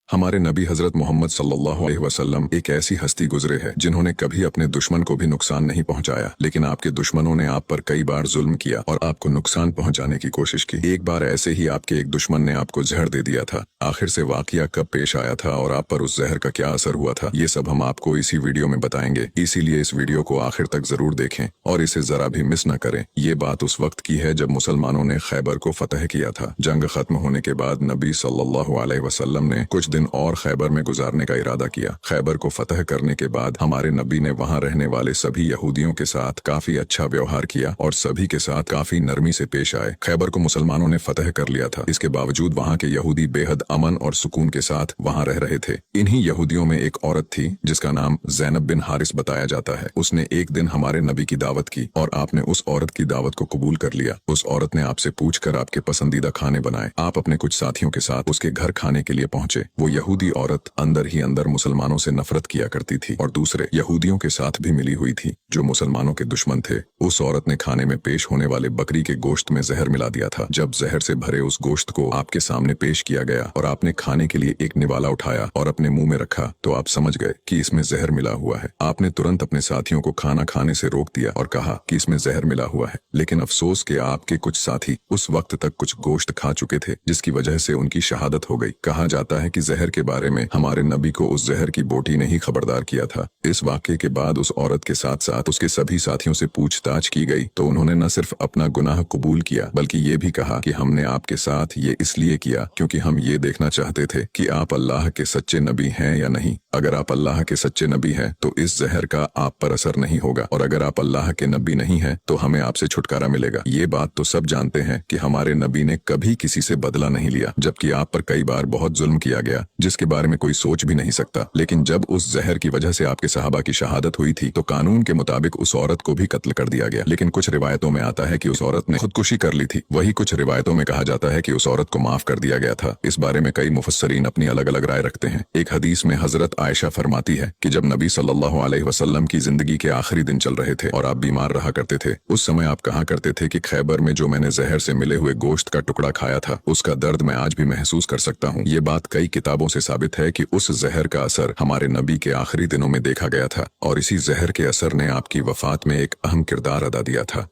हमारे नबी हजरत मोहम्मद सल्लल्लाहु अलैहि वसल्लम एक ऐसी हस्ती गुजरे है जिन्होंने कभी अपने दुश्मन को भी नुकसान नहीं पहुंचाया, लेकिन आपके दुश्मनों ने आप पर कई बार जुल्म किया और आपको नुकसान पहुंचाने की कोशिश की। एक बार ऐसे ही आपके एक दुश्मन ने आपको जहर दे दिया था। आखिर से वाकया कब पेश आया था और आप पर उस जहर का क्या असर हुआ था, ये सब हम आपको इसी वीडियो में बताएंगे। इसीलिए इस वीडियो को आखिर तक जरूर देखें और इसे जरा भी मिस न करें। ये बात उस वक्त की है जब मुसलमानों ने खैबर को फतह किया था। जंग खत्म होने के बाद नबी सल्लल्लाहु अलैहि वसल्लम ने कुछ दिन और खैबर में गुजारने का इरादा किया। खैबर को फतह करने के बाद हमारे नबी ने वहां रहने वाले सभी यहूदियों के साथ काफी अच्छा व्यवहार किया और सभी के साथ काफी नरमी से पेश आए। खैबर को मुसलमानों ने फतह कर लिया था, इसके बावजूद वहां के यहूदी बेहद अमन और सुकून के साथ वहां रह रहे थे। इन्हीं यहूदियों में एक औरत थी जिसका नाम ज़ैनब बिन हारिस बताया जाता है। उसने एक दिन हमारे नबी की दावत की और आपने उस औरत की दावत को कबूल कर लिया। उस औरत ने आपसे पूछकर आपके पसंदीदा खाने बनाए। आप अपने कुछ साथियों के साथ उसके घर खाने के लिए पहुंचे। वो यहूदी औरत अंदर ही अंदर मुसलमानों से नफरत किया करती थी और दूसरे यहूदियों के साथ भी मिली हुई थी जो मुसलमानों के दुश्मन थे। उस औरत ने खाने में पेश होने वाले बकरी के गोश्त में जहर मिला दिया था। जब जहर से भरे उस गोश्त को आपके सामने पेश किया गया और आपने खाने के लिए एक निवाला उठाया और अपने मुंह में रखा तो आप समझ गए कि इसमें जहर मिला हुआ है। आपने तुरंत अपने साथियों को खाना खाने से रोक दिया और कहा कि इसमें जहर मिला हुआ है, लेकिन अफसोस के आपके कुछ साथी उस वक्त तक कुछ गोश्त खा चुके थे जिसकी वजह से उनकी शहादत हो गई। कहा जाता है कि जहर के बारे में हमारे नबी को उस जहर की बोटी ने ही खबरदार किया था। इस वाक़े के बाद उस औरत के साथ साथ उसके सभी साथियों से पूछताछ की गई तो उन्होंने न सिर्फ अपना गुनाह कबूल किया बल्कि ये भी कहा कि हमने आपके साथ ये इसलिए किया क्योंकि हम ये देखना चाहते थे कि आप अल्लाह के सच्चे नबी हैं या नहीं। अगर आप अल्लाह के सच्चे नबी हैं तो इस जहर का आप पर असर नहीं होगा और अगर आप अल्लाह के नबी नहीं हैं तो हमें आपसे छुटकारा मिलेगा। ये बात तो सब जानते हैं कि हमारे नबी ने कभी किसी से बदला नहीं लिया, जबकि आप पर कई बार बहुत जुल्म किया गया जिसके बारे में कोई सोच भी नहीं सकता। लेकिन जब उस जहर की वजह से आपके सहाबा की शहादत हुई थी तो कानून के मुताबिक उस औरत को भी कत्ल कर दिया गया। लेकिन कुछ रिवायतों में आता है कि उस औरत ने खुदकुशी कर ली थी। वही कुछ रिवायतों में कहा जाता है कि उस औरत को माफ कर दिया गया था। इस बारे में कई मुफस्सरीन अपनी अलग अलग राय रखते हैं। एक हदीस में हजरत आयशा फरमाती है कि जब नबी सल्लल्लाहु अलैहि वसल्लम की जिंदगी के आखिरी दिन चल रहे थे और आप बीमार रहा करते थे, उस समय आप कहा करते थे कि खैबर में जो मैंने जहर से मिले हुए गोश्त का टुकड़ा खाया था उसका दर्द मैं आज भी महसूस कर सकता हूँ। ये बात कई किताबों से साबित है कि उस जहर का असर हमारे नबी के आखिरी दिनों में देखा गया था और इसी जहर के असर ने आपकी वफात में एक अहम किरदार अदा दिया था।